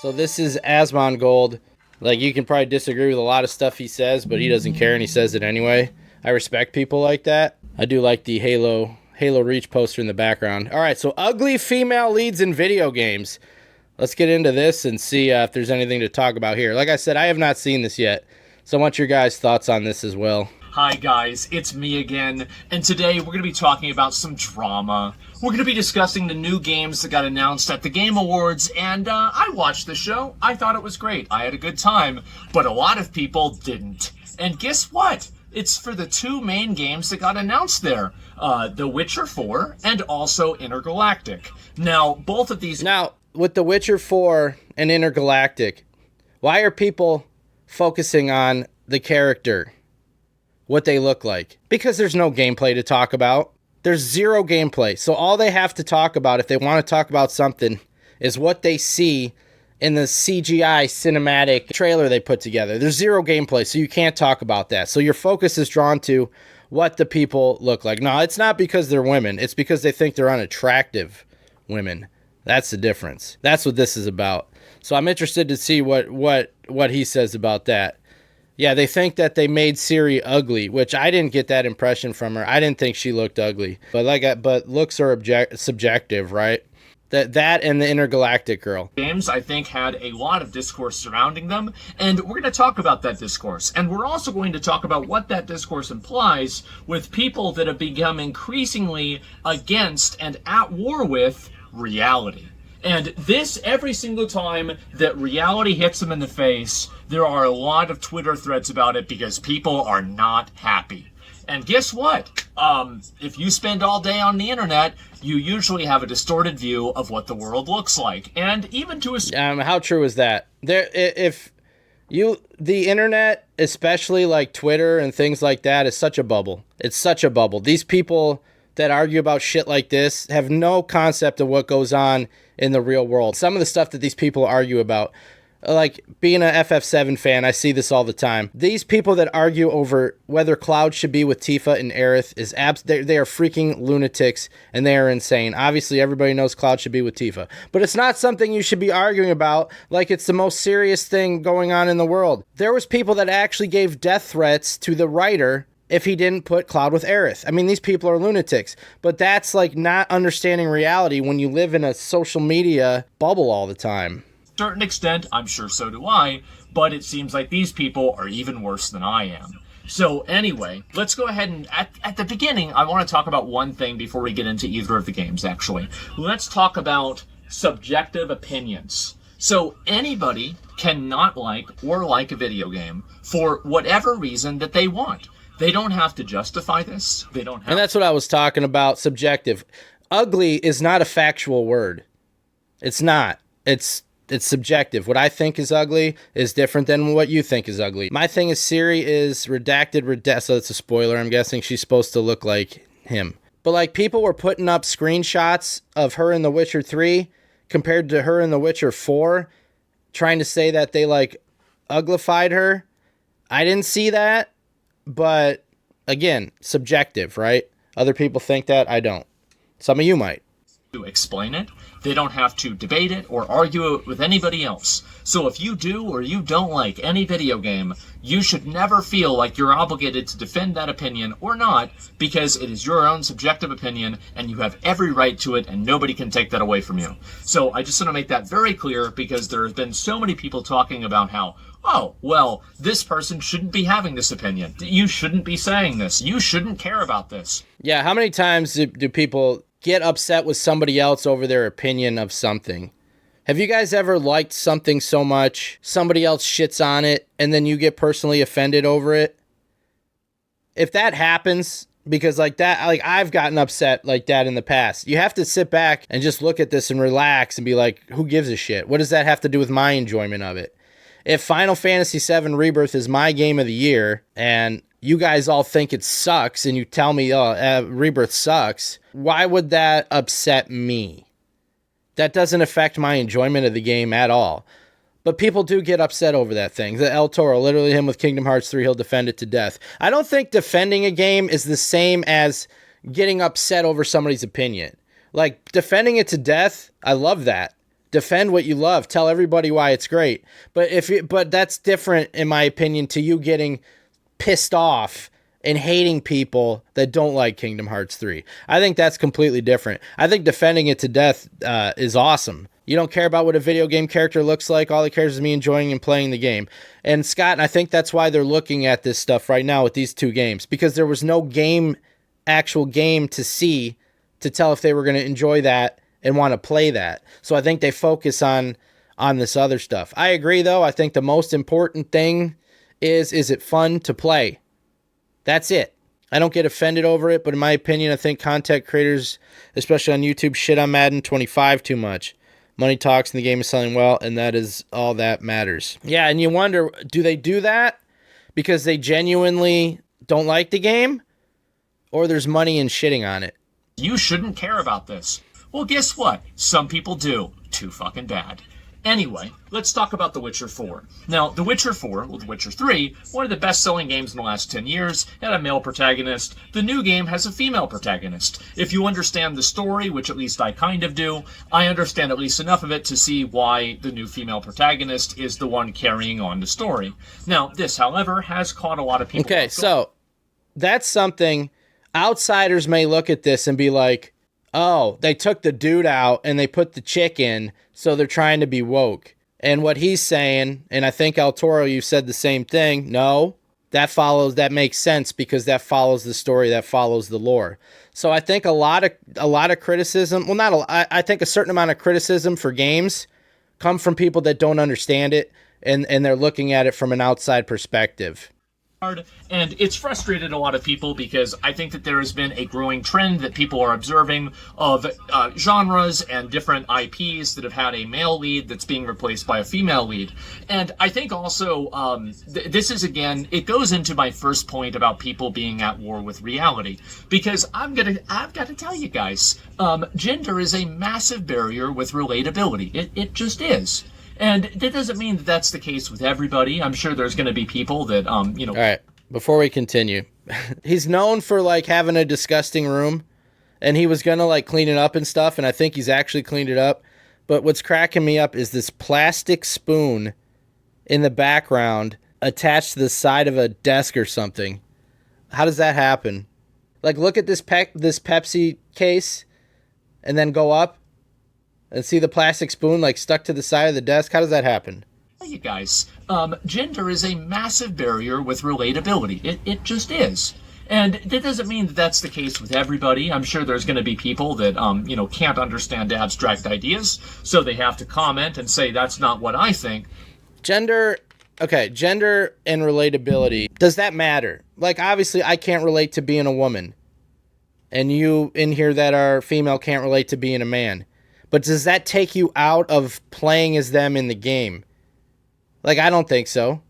So this is Asmongold. Like, you can probably disagree with a lot of stuff he says, but he doesn't care and he says it anyway. I respect people like that. I do like the Halo Reach poster in the background. All right, so ugly female leads in video games. Let's get into this and see if there's anything to talk about here. Like I said, I have not seen this yet, so I want your guys' thoughts on this as well. Hi guys, it's me again, and today we're going to be talking about some drama. We're going to be discussing the new games that got announced at the Game Awards, and I watched the show. I thought it was great. I had a good time, but a lot of people didn't. And guess what? It's for the two main games that got announced there, The Witcher 4 and also Intergalactic. Now, both of these... Now, with The Witcher 4 and Intergalactic, why are people focusing on the character? What they look like? Because there's no gameplay to talk about. There's zero gameplay. So all they have to talk about, if they want to talk about something, is what they see in the CGI cinematic trailer they put together. There's zero gameplay, so you can't talk about that. So your focus is drawn to what the people look like. No, it's not because they're women. It's because they think they're unattractive women. That's the difference. That's what this is about. So I'm interested to see what he says about that. Yeah, they think that they made Ciri ugly, which I didn't get that impression from her. I didn't think she looked ugly. But looks are subjective, right? That and the Intergalactic girl. Games, I think, had a lot of discourse surrounding them, and we're going to talk about that discourse. And we're also going to talk about what that discourse implies with people that have become increasingly against and at war with reality. And this, every single time that reality hits them in the face, there are a lot of Twitter threads about it because people are not happy. And guess what? If you spend all day on the internet, you usually have a distorted view of what the world looks like. And even to a... how true is that? The internet, especially like Twitter and things like that, is such a bubble. It's such a bubble. These people that argue about shit like this have no concept of what goes on in the real world. Some of the stuff that these people argue about, like being an FF7 fan, I see this all the time. These people that argue over whether Cloud should be with Tifa and Aerith they are freaking lunatics and they are insane. Obviously, everybody knows Cloud should be with Tifa, but it's not something you should be arguing about like it's the most serious thing going on in the world. There was people that actually gave death threats to the writer if he didn't put Cloud with Aerith. I mean, these people are lunatics, but that's like not understanding reality when you live in a social media bubble all the time. Certain extent, I'm sure so do I, but it seems like these people are even worse than I am. So anyway, let's go ahead and, at the beginning, I want to talk about one thing before we get into either of the games, actually. Let's talk about subjective opinions. So anybody cannot like or like a video game for whatever reason that they want. They don't have to justify this. They don't have. And that's what I was talking about, subjective. Ugly is not a factual word. It's not. It's subjective. What I think is ugly is different than what you think is ugly. My thing is Ciri is redacted, so it's a spoiler. I'm guessing she's supposed to look like him. But like people were putting up screenshots of her in The Witcher 3 compared to her in The Witcher 4, trying to say that they like uglified her. I didn't see that. But, again, subjective, right? Other people think that. I don't. Some of you might. To explain it. They don't have to debate it or argue it with anybody else. So if you do or you don't like any video game, you should never feel like you're obligated to defend that opinion or not, because it is your own subjective opinion and you have every right to it and nobody can take that away from you. So I just want to make that very clear because there have been so many people talking about how, oh, well, this person shouldn't be having this opinion. You shouldn't be saying this. You shouldn't care about this. Yeah, how many times do people get upset with somebody else over their opinion of something? Have you guys ever liked something so much, somebody else shits on it, and then you get personally offended over it? If that happens, because like that, like I've gotten upset like that in the past, you have to sit back and just look at this and relax and be like, who gives a shit? What does that have to do with my enjoyment of it? If Final Fantasy VII Rebirth is my game of the year, and you guys all think it sucks, and you tell me, Rebirth sucks, why would that upset me? That doesn't affect my enjoyment of the game at all. But people do get upset over that thing. The El Toro, literally him with Kingdom Hearts 3, he'll defend it to death. I don't think defending a game is the same as getting upset over somebody's opinion. Like, defending it to death, I love that. Defend what you love. Tell everybody why it's great. But that's different, in my opinion, to you getting pissed off and hating people that don't like Kingdom Hearts 3. I think that's completely different. I think defending it to death is awesome. You don't care about what a video game character looks like. All it cares is me enjoying and playing the game. And Scott, I think that's why they're looking at this stuff right now with these two games, because there was no actual game to see to tell if they were going to enjoy that and want to play that. So I think they focus on this other stuff. I agree, though. I think the most important thing is it fun to play? That's it. I don't get offended over it, but in my opinion, I think content creators, especially on YouTube, shit on Madden 25 too much. Money talks and the game is selling well, and that is all that matters. Yeah, and you wonder, do they do that because they genuinely don't like the game? Or there's money in shitting on it? You shouldn't care about this. Well, guess what? Some people do. Too fucking bad. Anyway, let's talk about The Witcher 4. Now, The Witcher 4, well, The Witcher 3, one of the best-selling games in the last 10 years, had a male protagonist. The new game has a female protagonist. If you understand the story, which at least I kind of do, I understand at least enough of it to see why the new female protagonist is the one carrying on the story. Now, this, however, has caught a lot of people. Okay, so that's something outsiders may look at this and be like, oh, they took the dude out and they put the chick in, so they're trying to be woke. And what he's saying, and I think El Toro, you said the same thing. No, that makes sense because that follows the story, that follows the lore. So I think a lot of criticism, well, I think a certain amount of criticism for games come from people that don't understand it and they're looking at it from an outside perspective. And it's frustrated a lot of people because I think that there has been a growing trend that people are observing of genres and different IPs that have had a male lead that's being replaced by a female lead. And I think also this is, again, it goes into my first point about people being at war with reality. Because I've got to tell you guys, gender is a massive barrier with relatability. It just is. And that doesn't mean that that's the case with everybody. I'm sure there's going to be people that, All right, before we continue, he's known for, like, having a disgusting room, and he was going to, like, clean it up and stuff, and I think he's actually cleaned it up. But what's cracking me up is this plastic spoon in the background attached to the side of a desk or something. How does that happen? Like, look at this Pepsi case, and then go up. And see the plastic spoon, like, stuck to the side of the desk? How does that happen? You guys, gender is a massive barrier with relatability. It just is. And that doesn't mean that that's the case with everybody. I'm sure there's going to be people that, can't understand abstract ideas, so they have to comment and say, that's not what I think. Gender and relatability. Does that matter? Like, obviously, I can't relate to being a woman. And you in here that are female can't relate to being a man. But does that take you out of playing as them in the game? Like, I don't think so.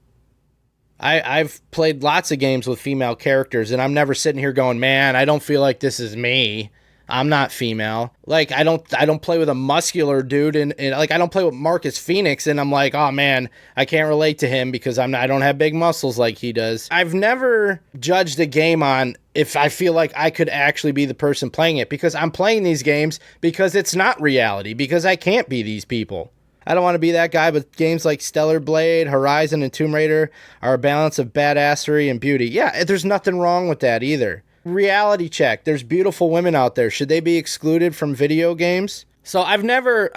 I've played lots of games with female characters, and I'm never sitting here going, man, I don't feel like this is me. I'm not female. Like, I don't play with a muscular dude, and like, I don't play with Marcus Phoenix, and I'm like, oh man, I can't relate to him because I don't have big muscles like he does. I've never judged a game on if I feel like I could actually be the person playing it, because I'm playing these games because it's not reality, because I can't be these people. I don't want to be that guy, but games like Stellar Blade, Horizon, and Tomb Raider are a balance of badassery and beauty. Yeah, there's nothing wrong with that either. Reality check. There's beautiful women out there. Should they be excluded from video games? So I've never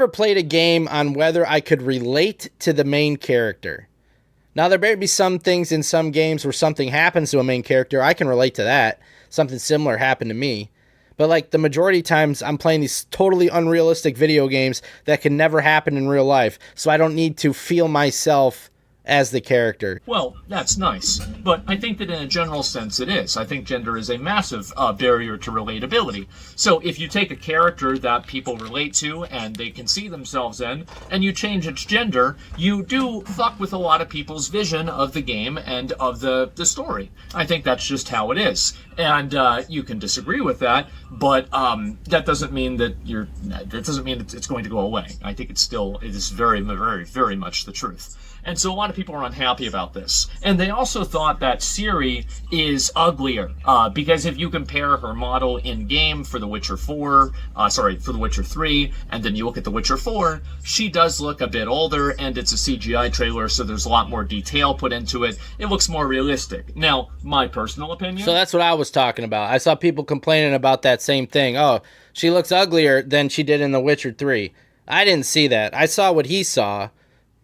played a game on whether I could relate to the main character. Now, there may be some things in some games where something happens to a main character. I can relate to that. Something similar happened to me. But like the majority of times, I'm playing these totally unrealistic video games that can never happen in real life. So I don't need to feel myself as the character. Well, that's nice, but I think that in a general sense it is. I think gender is a massive barrier to relatability. So if you take a character that people relate to and they can see themselves in, and you change its gender, you do fuck with a lot of people's vision of the game and of the story. I think that's just how it is. And you can disagree with that, but that doesn't mean that it's going to go away. I think it is very, very, very much the truth. And so a lot of people are unhappy about this. And they also thought that Ciri is uglier, because if you compare her model in-game for The Witcher 4, for The Witcher 3, and then you look at The Witcher 4, she does look a bit older, and it's a CGI trailer, so there's a lot more detail put into it. It looks more realistic. Now, my personal opinion... So that's what I was talking about. I saw people complaining about that same thing. Oh, she looks uglier than she did in The Witcher 3. I didn't see that. I saw what he saw.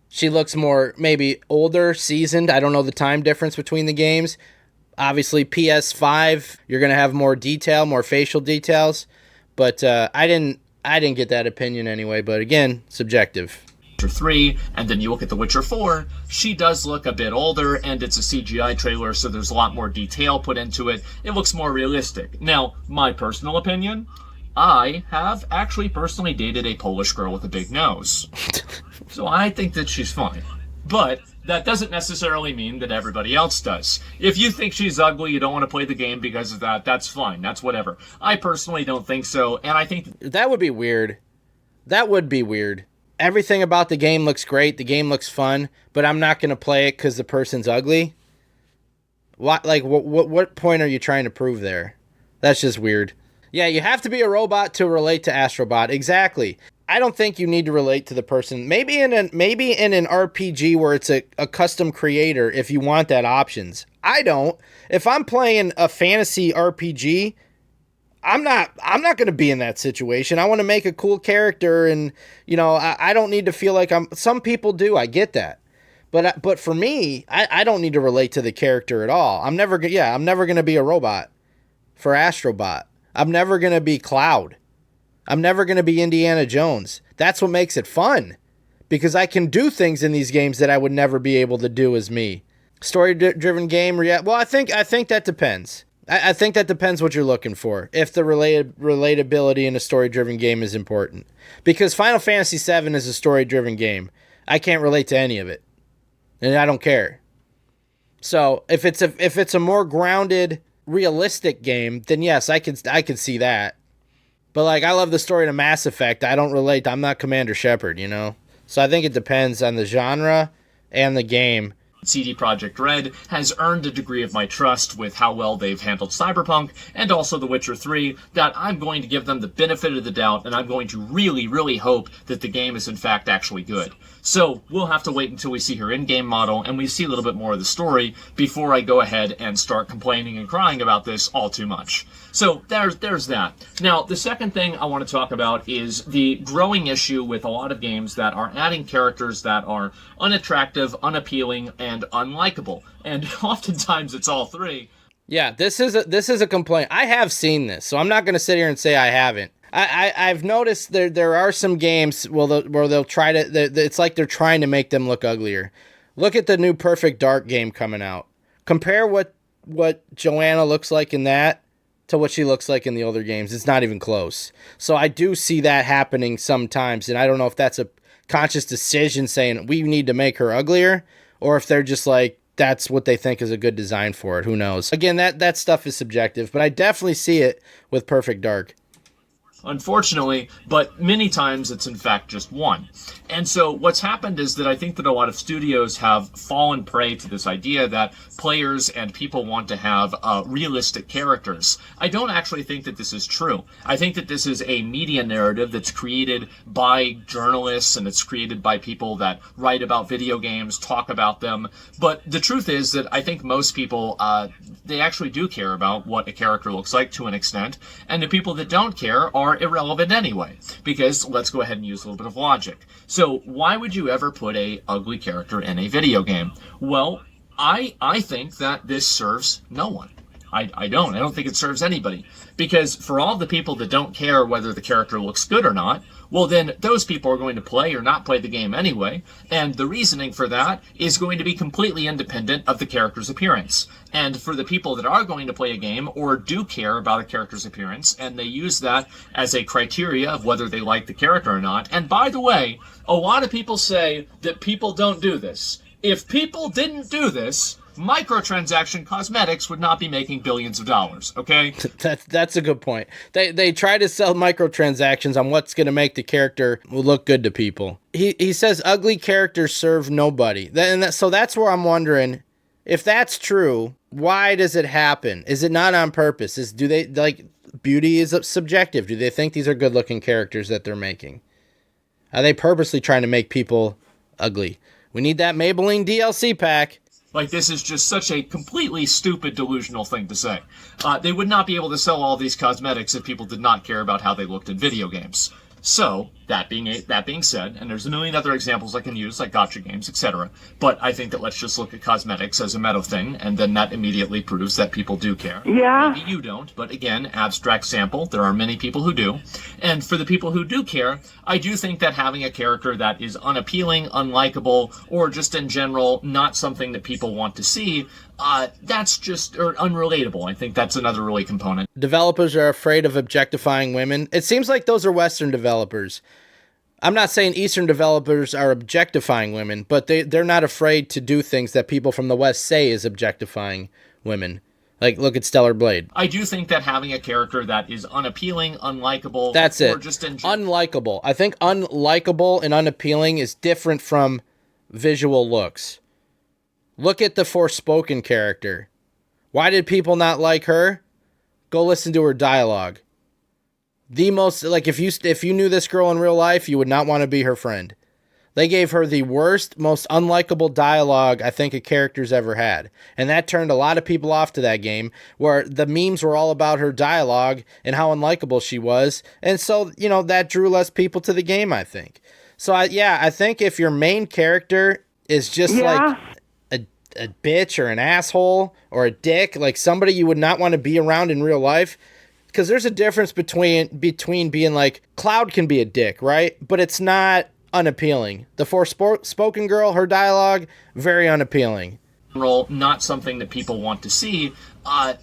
She looks more, maybe older, seasoned. I don't know the time difference between the games. Obviously, PS5, you're going to have more detail, more facial details. But I didn't get that opinion anyway. But again, subjective. Witcher 3, and then you look at The Witcher 4, she does look a bit older, and it's a CGI trailer, so there's a lot more detail put into it. It looks more realistic. Now, my personal opinion... I have actually personally dated a Polish girl with a big nose. So I think that she's fine. But that doesn't necessarily mean that everybody else does. If you think she's ugly, you don't want to play the game because of that, that's fine. That's whatever. I personally don't think so, and I think... That would be weird. That would be weird. Everything about the game looks great, the game looks fun, but I'm not going to play it because the person's ugly? What point are you trying to prove there? That's just weird. Yeah, you have to be a robot to relate to Astrobot. Exactly. I don't think you need to relate to the person. Maybe in an RPG where it's a custom creator if you want that options. I don't. If I'm playing a fantasy RPG, I'm not going to be in that situation. I want to make a cool character, and I don't need to feel like I'm... Some people do. I get that. But for me, I don't need to relate to the character at all. I'm never going to be a robot for Astrobot. I'm never going to be Cloud. I'm never going to be Indiana Jones. That's what makes it fun. Because I can do things in these games that I would never be able to do as me. Story-driven game? Well, I think that depends. I think that depends what you're looking for. If the relatability in a story-driven game is important. Because Final Fantasy VII is a story-driven game. I can't relate to any of it. And I don't care. So, if it's a more grounded... realistic game, then yes, I could see that. But I love the story to Mass Effect. I don't relate. I'm not Commander Shepard, So I think it depends on the genre and the game. CD Projekt Red has earned a degree of my trust with how well they've handled Cyberpunk and also The Witcher 3 that I'm going to give them the benefit of the doubt, and I'm going to really, really hope that the game is in fact actually good. So we'll have to wait until we see her in-game model and we see a little bit more of the story before I go ahead and start complaining and crying about this all too much. So there's that. Now, the second thing I want to talk about is the growing issue with a lot of games that are adding characters that are unattractive, unappealing, and unlikable. And oftentimes it's all three. Yeah, this is a complaint. I have seen this, so I'm not going to sit here and say I haven't. I've noticed there are some games where they'll try to... It's like they're trying to make them look uglier. Look at the new Perfect Dark game coming out. Compare what Joanna looks like in that to what she looks like in the older games. It's not even close. So I do see that happening sometimes, and I don't know if that's a conscious decision saying we need to make her uglier, or if they're just like, that's what they think is a good design for it. Who knows? Again, that stuff is subjective, but I definitely see it with Perfect Dark. Unfortunately, but many times it's in fact just one. And so what's happened is that I think that a lot of studios have fallen prey to this idea that players and people want to have realistic characters. I don't actually think that this is true. I think that this is a media narrative that's created by journalists and it's created by people that write about video games, talk about them. But the truth is that I think most people, they actually do care about what a character looks like to an extent. And the people that don't care are irrelevant anyway, because let's go ahead and use a little bit of logic. So why would you ever put a ugly character in a video game? Well, I think that this serves no one. I don't think it serves anybody, because for all the people that don't care whether the character looks good or not, well then those people are going to play or not play the game anyway, and the reasoning for that is going to be completely independent of the character's appearance. And for the people that are going to play a game or do care about a character's appearance, and they use that as a criteria of whether they like the character or not, and by the way, a lot of people say that people don't do this. If people didn't do this, microtransaction cosmetics would not be making billions of dollars, okay? That's a good point. They try to sell microtransactions on what's going to make the character look good to people. He says ugly characters serve nobody. So that's where I'm wondering, if that's true, why does it happen? Is it not on purpose? Do they, like, beauty is subjective? Do they think these are good-looking characters that they're making? Are they purposely trying to make people ugly? We need that Maybelline DLC pack. Like, this is just such a completely stupid, delusional thing to say. They would not be able to sell all these cosmetics if people did not care about how they looked in video games. So, that being said, and there's a million other examples I can use, like gacha games, etc. But I think that let's just look at cosmetics as a meta thing, and then that immediately proves that people do care. Yeah. Maybe you don't, but again, abstract sample, there are many people who do. And for the people who do care, I do think that having a character that is unappealing, unlikable, or just in general not something that people want to see, that's just unrelatable. I think that's another really component. Developers are afraid of objectifying women. It seems like those are Western developers. I'm not saying Eastern developers are objectifying women, but they're not afraid to do things that people from the West say is objectifying women. Like, look at Stellar Blade. I do think that having a character that is unappealing, unlikable... That's it. Or just unlikable. I think unlikable and unappealing is different from visual looks. Look at the Forspoken character. Why did people not like her? Go listen to her dialogue. The most, like, if you knew this girl in real life, you would not want to be her friend. They gave her the worst, most unlikable dialogue I think a character's ever had. And that turned a lot of people off to that game, where the memes were all about her dialogue and how unlikable she was. And so, that drew less people to the game, I think. So, I think if your main character is just like a bitch or an asshole or a dick, like somebody you would not want to be around in real life, because there's a difference between being like, Cloud can be a dick, right? But it's not unappealing. The Forspoken girl, her dialogue, very unappealing. Not something that people want to see.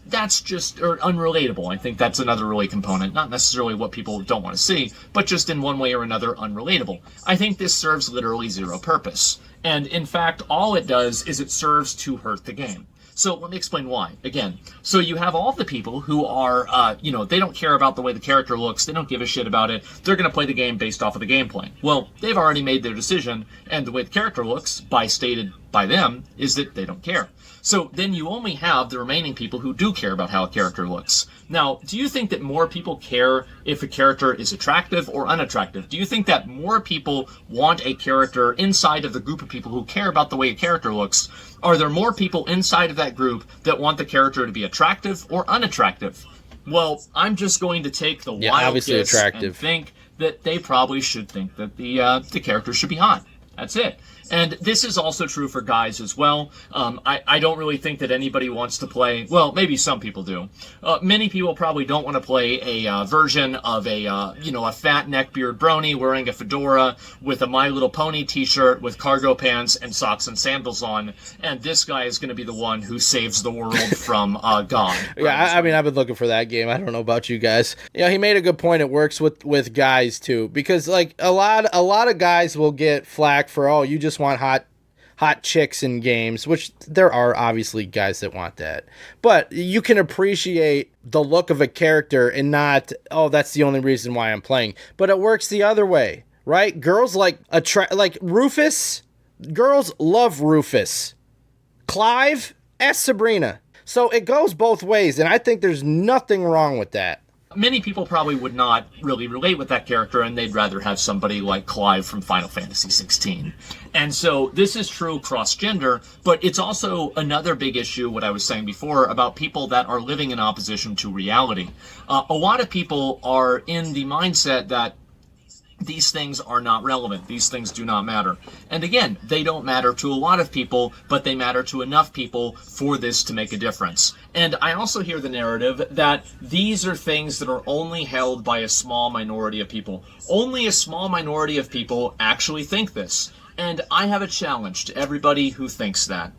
That's just unrelatable. I think that's another really component. Not necessarily what people don't want to see, but just in one way or another, unrelatable. I think this serves literally zero purpose. And in fact, all it does is it serves to hurt the game. So let me explain why. Again, so you have all the people who are, they don't care about the way the character looks. They don't give a shit about it. They're going to play the game based off of the gameplay. Well, they've already made their decision, and the way the character looks, stated by them, is that they don't care. So then you only have the remaining people who do care about how a character looks. Now, do you think that more people care if a character is attractive or unattractive? Do you think that more people want a character inside of the group of people who care about the way a character looks? Are there more people inside of that group that want the character to be attractive or unattractive? Well, I'm just going to take the wild guess and think that they probably should think that the character should be hot. That's it. And this is also true for guys as well. I don't really think that anybody wants to play, well, maybe some people do. Many people probably don't want to play a version of a fat neckbeard brony wearing a fedora with a My Little Pony t-shirt with cargo pants and socks and sandals on. And this guy is going to be the one who saves the world from God. Yeah, I mean, I've been looking for that game. I don't know about you guys. He made a good point. It works with guys too, because like a lot of guys will get flack for, oh, you just want hot chicks in games, which there are obviously guys that want that, but you can appreciate the look of a character and not, oh, that's the only reason why I'm playing. But it works the other way, right? Girls like Rufus. Girls love Rufus. Clive, Sabrina. So it goes both ways, and I think there's nothing wrong with that. Many people probably would not really relate with that character, and they'd rather have somebody like Clive from Final Fantasy XVI. And so this is true cross-gender, but it's also another big issue, what I was saying before, about people that are living in opposition to reality. A lot of people are in the mindset that these things are not relevant. These things do not matter. And again, they don't matter to a lot of people, but they matter to enough people for this to make a difference. And I also hear the narrative that these are things that are only held by a small minority of people. Only a small minority of people actually think this. And I have a challenge to everybody who thinks that.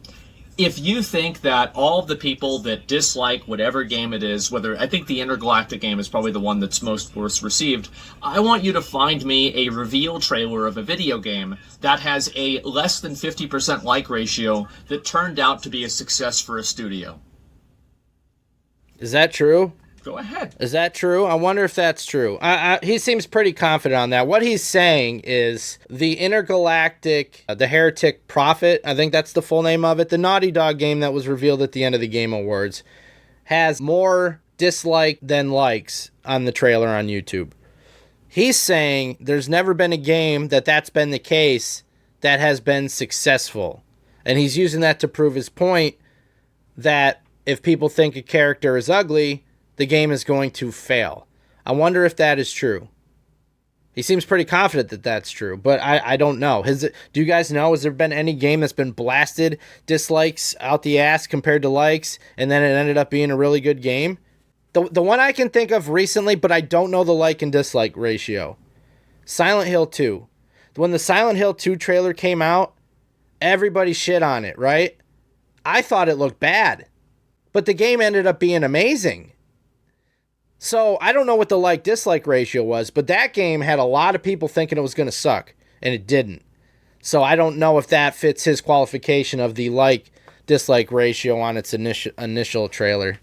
if you think that all of the people that dislike whatever game it is, whether I think the Intergalactic game is probably the one that's most worst received, I want you to find me a reveal trailer of a video game that has a less than 50% like ratio that turned out to be a success for a studio. Is that true? Go ahead. Is that true? I wonder if that's true. He seems pretty confident on that. What he's saying is the Intergalactic, the Heretic Prophet, I think that's the full name of it, the Naughty Dog game that was revealed at the end of the Game Awards, has more dislike than likes on the trailer on YouTube. He's saying there's never been a game that's been the case that has been successful. And he's using that to prove his point that if people think a character is ugly, the game is going to fail. I wonder if that is true. He seems pretty confident that that's true, but I don't know. Do you guys know, has there been any game that's been blasted dislikes out the ass compared to likes, and then it ended up being a really good game? The one I can think of recently, but I don't know the like and dislike ratio. Silent Hill 2. When the Silent Hill 2 trailer came out, everybody shit on it, right? I thought it looked bad, but the game ended up being amazing. So I don't know what the like-dislike ratio was, but that game had a lot of people thinking it was going to suck, and it didn't. So I don't know if that fits his qualification of the like-dislike ratio on its initial trailer.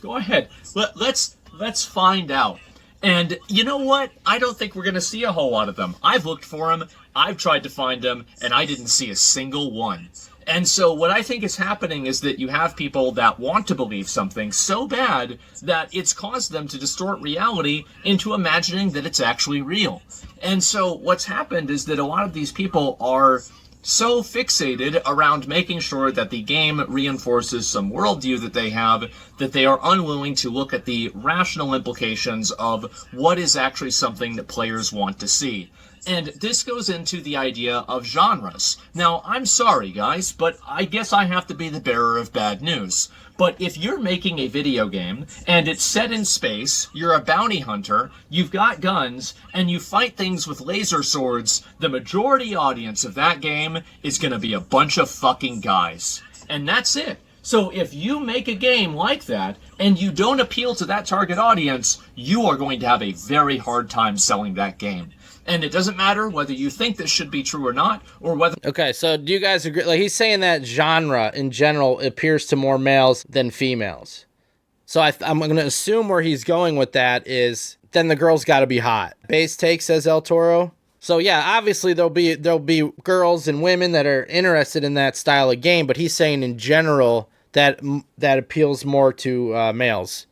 Go ahead. Let's find out. And you know what? I don't think we're going to see a whole lot of them. I've looked for them, I've tried to find them, and I didn't see a single one. And so what I think is happening is that you have people that want to believe something so bad that it's caused them to distort reality into imagining that it's actually real. And so what's happened is that a lot of these people are so fixated around making sure that the game reinforces some worldview that they have, that they are unwilling to look at the rational implications of what is actually something that players want to see. And this goes into the idea of genres. Now, I'm sorry, guys, but I guess I have to be the bearer of bad news. But if you're making a video game, and it's set in space, you're a bounty hunter, you've got guns, and you fight things with laser swords, the majority audience of that game is gonna be a bunch of fucking guys. And that's it. So if you make a game like that, and you don't appeal to that target audience, you are going to have a very hard time selling that game. And it doesn't matter whether you think this should be true or not, or whether... Okay, so do you guys agree? Like, he's saying that genre, in general, appears to more males than females. So I'm going to assume where he's going with that is, then the girl's got to be hot. Base take, says El Toro. So yeah, obviously there'll be girls and women that are interested in that style of game, but he's saying in general that appeals more to males.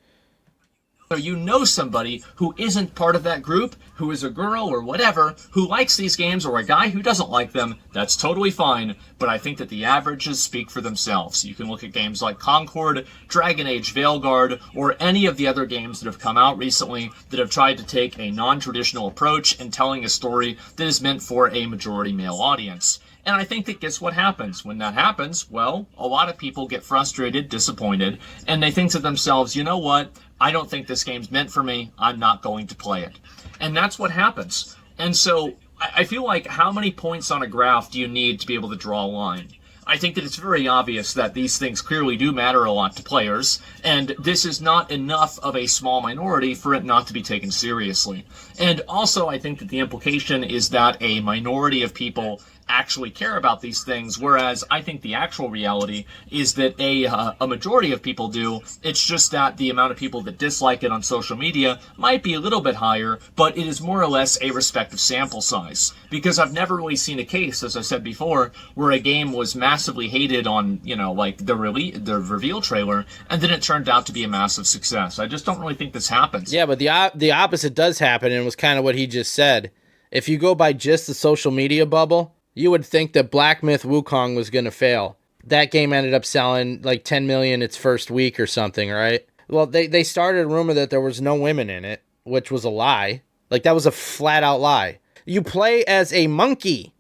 So you know somebody who isn't part of that group, who is a girl or whatever, who likes these games, or a guy who doesn't like them, that's totally fine, but I think that the averages speak for themselves. You can look at games like Concord, Dragon Age Veilguard, or any of the other games that have come out recently that have tried to take a non-traditional approach in telling a story that is meant for a majority male audience. And I think that guess what happens? When that happens, well, a lot of people get frustrated, disappointed, and they think to themselves, you know what? I don't think this game's meant for me. I'm not going to play it. And that's what happens. And so I feel like how many points on a graph do you need to be able to draw a line? I think that it's very obvious that these things clearly do matter a lot to players, and this is not enough of a small minority for it not to be taken seriously. And also I think that the implication is that a minority of people actually care about these things, whereas I think the actual reality is that a majority of people do. It's just that the amount of people that dislike it on social media might be a little bit higher, but it is more or less a respective sample size. Because I've never really seen a case, as I said before, where a game was massively hated on, like the reveal trailer, and then it turned out to be a massive success. I just don't really think this happens. Yeah, but the opposite does happen, and it was kind of what he just said. If you go by just the social media bubble, you would think that Black Myth Wukong was going to fail. That game ended up selling like 10 million its first week or something, right? Well, they started a rumor that there was no women in it, which was a lie. Like, that was a flat-out lie. You play as a monkey,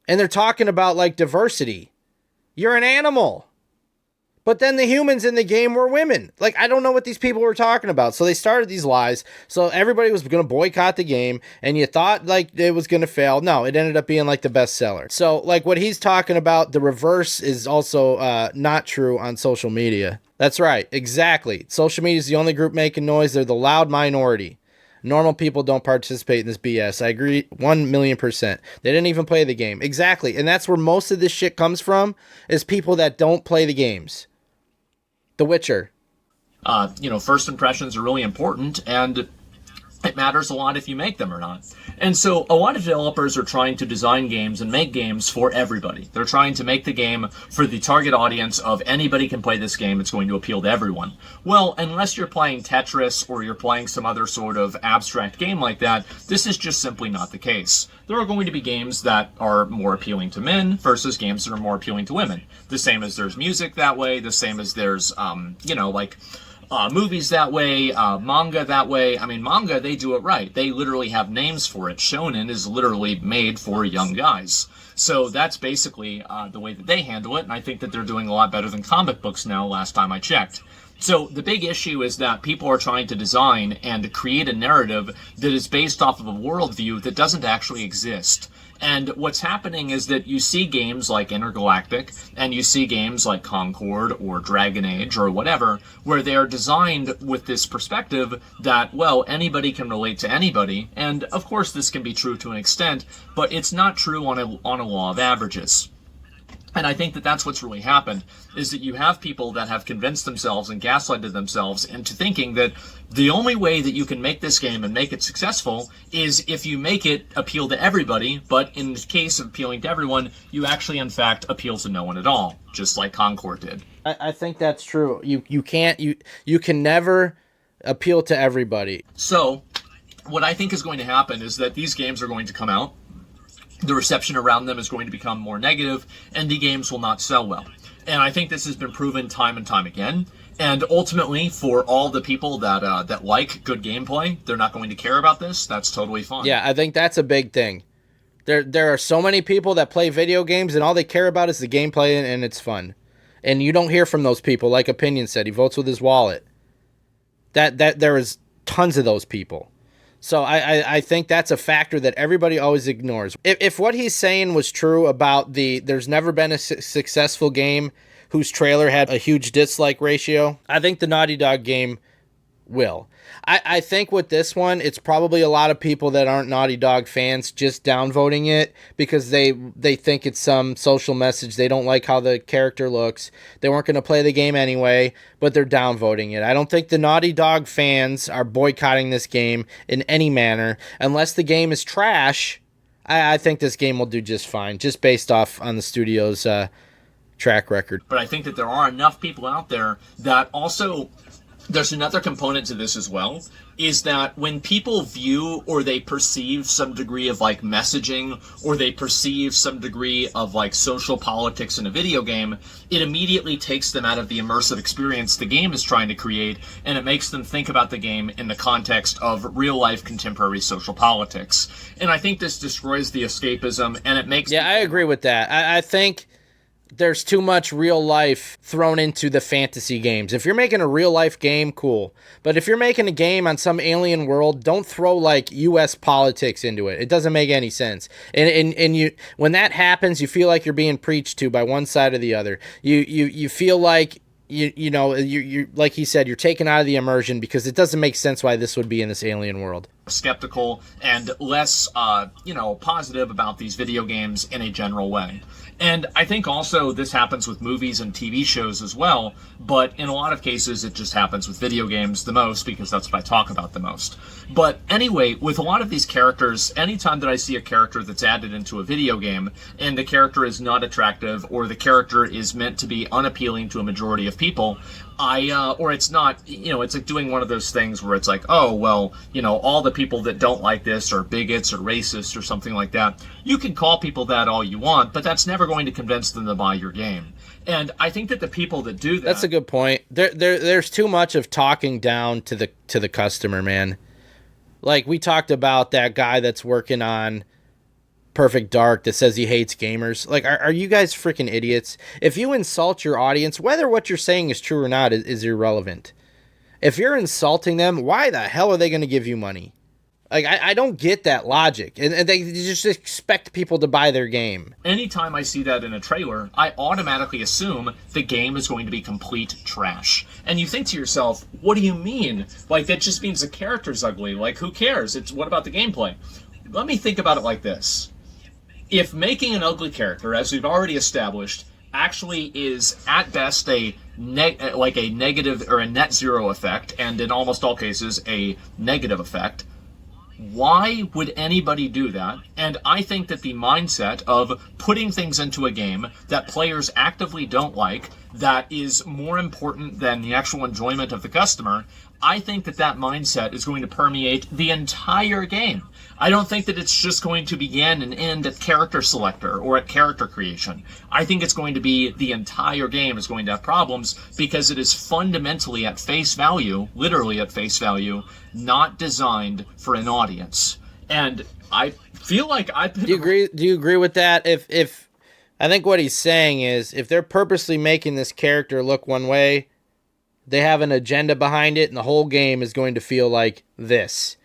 and they're talking about, like, diversity. You're an animal. But then the humans in the game were women. Like, I don't know what these people were talking about. So they started these lies. So everybody was going to boycott the game, and you thought, like, it was going to fail. No, it ended up being, like, the bestseller. So, like, what he's talking about, the reverse is also not true on social media. That's right. Exactly. Social media is the only group making noise. They're the loud minority. Normal people don't participate in this BS. I agree 1,000,000%. They didn't even play the game. Exactly. And that's where most of this shit comes from, is people that don't play the games. The Witcher. First impressions are really important, and it matters a lot if you make them or not. And so a lot of developers are trying to design games and make games for everybody. They're trying to make the game for the target audience of anybody can play this game. It's going to appeal to everyone. Well, unless you're playing Tetris or you're playing some other sort of abstract game like that, this is just simply not the case. There are going to be games that are more appealing to men versus games that are more appealing to women. The same as there's music that way, the same as there's, movies that way, manga that way. I mean, manga, they do it right. They literally have names for it. Shonen is literally made for young guys. So that's basically the way that they handle it, and I think that they're doing a lot better than comic books now, last time I checked. So the big issue is that people are trying to design and create a narrative that is based off of a worldview that doesn't actually exist. And what's happening is that you see games like Intergalactic, and you see games like Concord or Dragon Age or whatever, where they are designed with this perspective that, well, anybody can relate to anybody. And of course this can be true to an extent, but it's not true on a law of averages. And I think that that's what's really happened, is that you have people that have convinced themselves and gaslighted themselves into thinking that the only way that you can make this game and make it successful is if you make it appeal to everybody, but in the case of appealing to everyone, you actually, in fact, appeal to no one at all, just like Concord did. I think that's true. You can never appeal to everybody. So, what I think is going to happen is that these games are going to come out, the reception around them is going to become more negative, and the games will not sell well. And I think this has been proven time and time again. And ultimately, for all the people that like good gameplay, they're not going to care about this. That's totally fine. Yeah, I think that's a big thing. There are so many people that play video games, and all they care about is the gameplay, and it's fun. And you don't hear from those people, like Opinion said. He votes with his wallet. That there is tons of those people. So I think that's a factor that everybody always ignores. If what he's saying was true about there's never been a successful game whose trailer had a huge dislike ratio, I think the Naughty Dog game will. I think with this one, it's probably a lot of people that aren't Naughty Dog fans just downvoting it because they think it's some social message. They don't like how the character looks. They weren't going to play the game anyway, but they're downvoting it. I don't think the Naughty Dog fans are boycotting this game in any manner. Unless the game is trash, I think this game will do just fine, just based off on the studio's track record. But I think that there are enough people out there that also... There's another component to this as well, is that when people view or they perceive some degree of like messaging or they perceive some degree of like social politics in a video game, it immediately takes them out of the immersive experience the game is trying to create, and it makes them think about the game in the context of real life contemporary social politics. And I think this destroys the escapism, and it makes... Yeah, I agree with that. I think... there's too much real life thrown into the fantasy games. If you're making a real life game, cool. But if you're making a game on some alien world, don't throw like U.S. politics into it. It doesn't make any sense. And you, when that happens, you feel like you're being preached to by one side or the other. You feel like you like he said, you're taken out of the immersion because it doesn't make sense why this would be in this alien world. Skeptical and less, positive about these video games in a general way. And I think also this happens with movies and TV shows as well, but in a lot of cases it just happens with video games the most because that's what I talk about the most. But anyway, with a lot of these characters, anytime that I see a character that's added into a video game and the character is not attractive or the character is meant to be unappealing to a majority of people, or it's not, it's like doing one of those things where it's like, oh, well, all the people that don't like this are bigots or racists or something like that. You can call people that all you want, but that's never going to convince them to buy your game. And I think that the people that do that... That's a good point. There's too much of talking down to the customer, man. Like, we talked about that guy that's working on Perfect Dark that says he hates gamers. Like, are you guys freaking idiots? If you insult your audience, whether what you're saying is true or not is irrelevant. If you're insulting them, why the hell are they going to give you money? Like, I don't get that logic. And they just expect people to buy their game. Anytime I see that in a trailer, I automatically assume the game is going to be complete trash. And you think to yourself, what do you mean? Like, that just means the character's ugly. Like, who cares? What about the gameplay? Let me think about it like this. If making an ugly character, as we've already established, actually is at best a negative or a net zero effect, and in almost all cases a negative effect, why would anybody do that? And I think that the mindset of putting things into a game that players actively don't like, that is more important than the actual enjoyment of the customer, I think that that mindset is going to permeate the entire game. I don't think that it's just going to begin and end at character selector or at character creation. I think it's going to be the entire game is going to have problems because it is fundamentally at face value, literally at face value, not designed for an audience. And I feel like Do you agree with that? If I think what he's saying is if they're purposely making this character look one way, they have an agenda behind it, and the whole game is going to feel like this.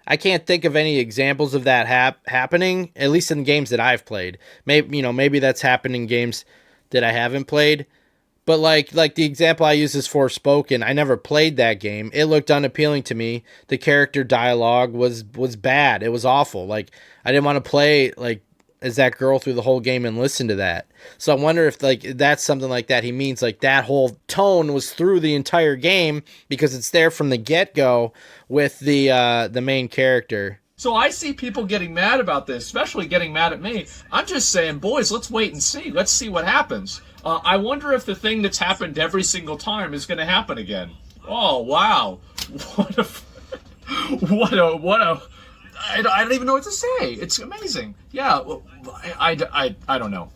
I can't think of any examples of that happening, at least in games that I've played. Maybe that's happened in games that I haven't played. But like the example I use is Forspoken. I never played that game. It looked unappealing to me. The character dialogue was bad. It was awful. Like, I didn't want to play like as that girl through the whole game and listen to that. So I wonder if like that's something like that he means, like that whole tone was through the entire game because it's there from the get-go with the main character. So I see people getting mad about this, especially getting mad at me. I'm just saying, boys, let's wait and see. Let's see what happens. I wonder if the thing that's happened every single time is going to happen again. Oh, wow. What a I don't even know what to say. It's amazing. Yeah, I don't know.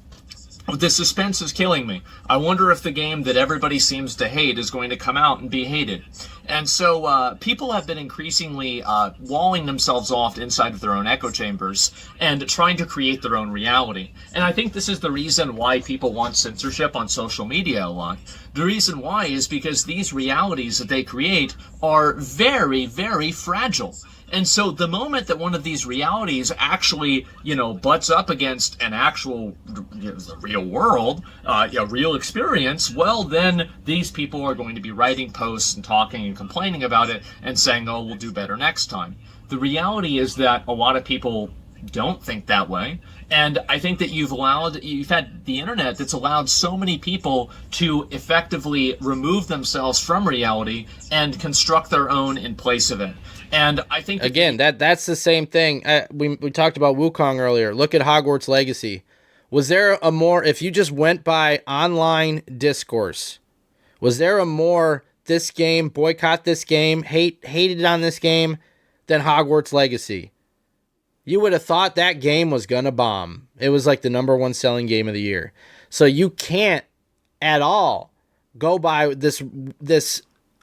The suspense is killing me. I wonder if the game that everybody seems to hate is going to come out and be hated. And so people have been increasingly walling themselves off inside of their own echo chambers and trying to create their own reality. And I think this is the reason why people want censorship on social media a lot. The reason why is because these realities that they create are very, very fragile. And so the moment that one of these realities actually, butts up against an actual the real world, a real experience, well, then these people are going to be writing posts and talking and complaining about it and saying, oh, we'll do better next time. The reality is that a lot of people don't think that way. And I think that you've had the internet that's allowed so many people to effectively remove themselves from reality and construct their own in place of it. And I think that's the same thing. We talked about Wukong earlier. Look at Hogwarts Legacy. Was there a more, if you just went by online discourse, was there a more this game, boycott this game, hated on this game than Hogwarts Legacy? You would have thought that game was going to bomb. It was like the #1 selling game of the year. So you can't at all go by this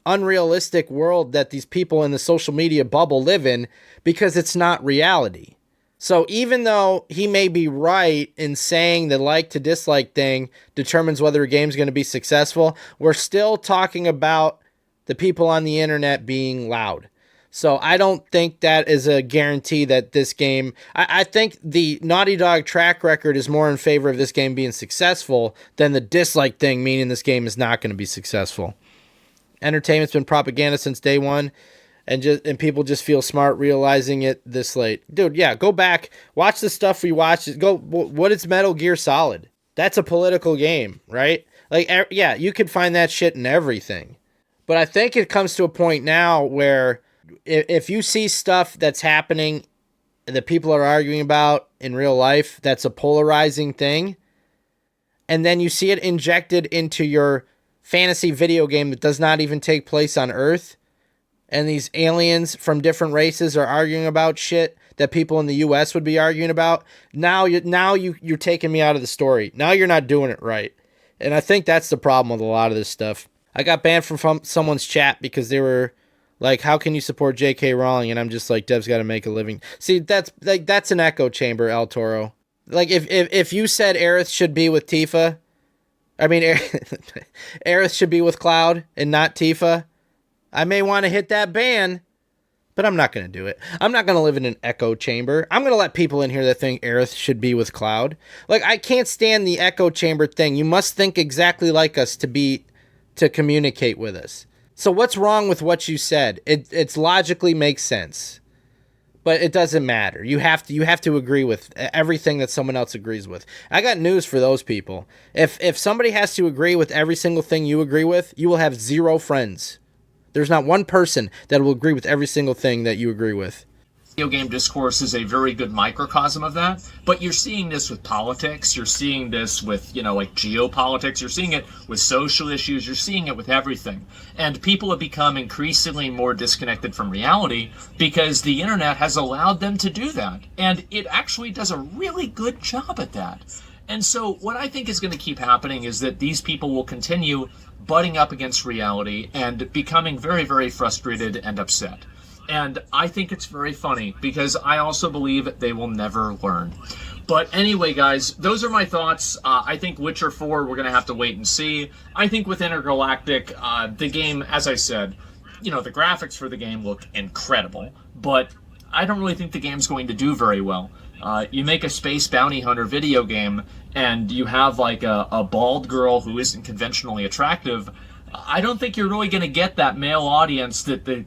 unrealistic world that these people in the social media bubble live in because it's not reality. So even though he may be right in saying the like to dislike thing determines whether a game's going to be successful, we're still talking about the people on the internet being loud. So I don't think that is a guarantee that this game... I think the Naughty Dog track record is more in favor of this game being successful than the dislike thing, meaning this game is not going to be successful. Entertainment's been propaganda since day one, and people just feel smart realizing it this late. Dude, yeah, go back, watch the stuff we watched. What is Metal Gear Solid? That's a political game, right? Like, yeah, you could find that shit in everything. But I think it comes to a point now where if you see stuff that's happening that people are arguing about in real life, that's a polarizing thing, and then you see it injected into your fantasy video game that does not even take place on Earth, and these aliens from different races are arguing about shit that people in the U.S. would be arguing about, now you're taking me out of the story. Now you're not doing it right. And I think that's the problem with a lot of this stuff. I got banned from someone's chat because they were like, how can you support J.K. Rowling? And I'm just like, Dev's got to make a living. See, that's an echo chamber, El Toro. Like if you said Aerith should be with Tifa, I mean Aerith should be with Cloud and not Tifa, I may want to hit that ban, but I'm not going to do it. I'm not going to live in an echo chamber. I'm going to let people in here that think Aerith should be with Cloud. Like, I can't stand the echo chamber thing. You must think exactly like us to communicate with us. So what's wrong with what you said? It's logically makes sense. But it doesn't matter. You have to agree with everything that someone else agrees with. I got news for those people. If somebody has to agree with every single thing you agree with, you will have 0 friends. There's not one person that will agree with every single thing that you agree with. Video game discourse is a very good microcosm of that, but you're seeing this with politics, you're seeing this with, like geopolitics, you're seeing it with social issues, you're seeing it with everything. And people have become increasingly more disconnected from reality because the internet has allowed them to do that. And it actually does a really good job at that. And so what I think is going to keep happening is that these people will continue butting up against reality and becoming very, very frustrated and upset. And I think it's very funny because I also believe they will never learn. But anyway, guys, those are my thoughts. I think Witcher 4, we're going to have to wait and see. I think with Intergalactic, the game, as I said, the graphics for the game look incredible. But I don't really think the game's going to do very well. You make a space bounty hunter video game, and you have like a bald girl who isn't conventionally attractive. I don't think you're really going to get that male audience that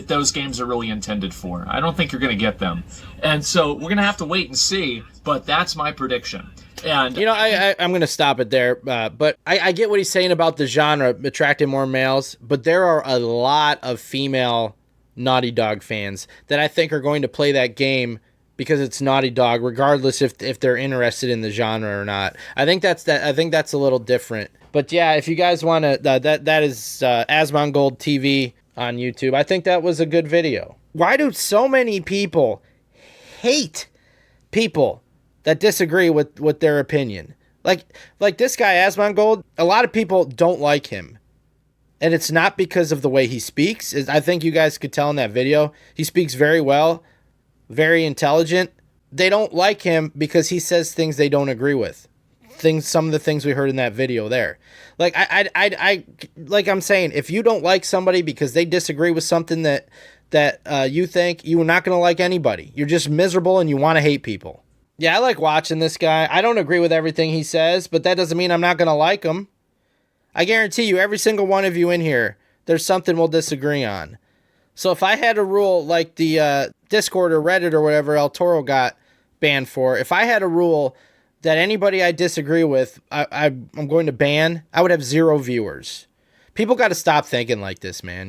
those games are really intended for. I don't think you're going to get them. And so we're going to have to wait and see, but that's my prediction. And I'm going to stop it there, but I get what he's saying about the genre attracting more males, but there are a lot of female Naughty Dog fans that I think are going to play that game because it's Naughty Dog, regardless if they're interested in the genre or not. I think that's a little different. But yeah, if you guys want to, that is Asmongold TV on YouTube. I think that was a good video. Why do so many people hate people that disagree with their opinion? Like this guy, Asmongold, a lot of people don't like him. And it's not because of the way he speaks. I think you guys could tell in that video. He speaks very well, very intelligent. They don't like him because he says things they don't agree with. Some of the things we heard in that video there. Like like I'm saying, if you don't like somebody because they disagree with something that you think, you're not going to like anybody. You're just miserable and you want to hate people. Yeah, I like watching this guy. I don't agree with everything he says, but that doesn't mean I'm not going to like him. I guarantee you, every single one of you in here, there's something we'll disagree on. So if I had a rule like the Discord or Reddit or whatever El Toro got banned for, if I had a rule that anybody I disagree with, I'm going to ban, I would have 0 viewers. People got to stop thinking like this, man,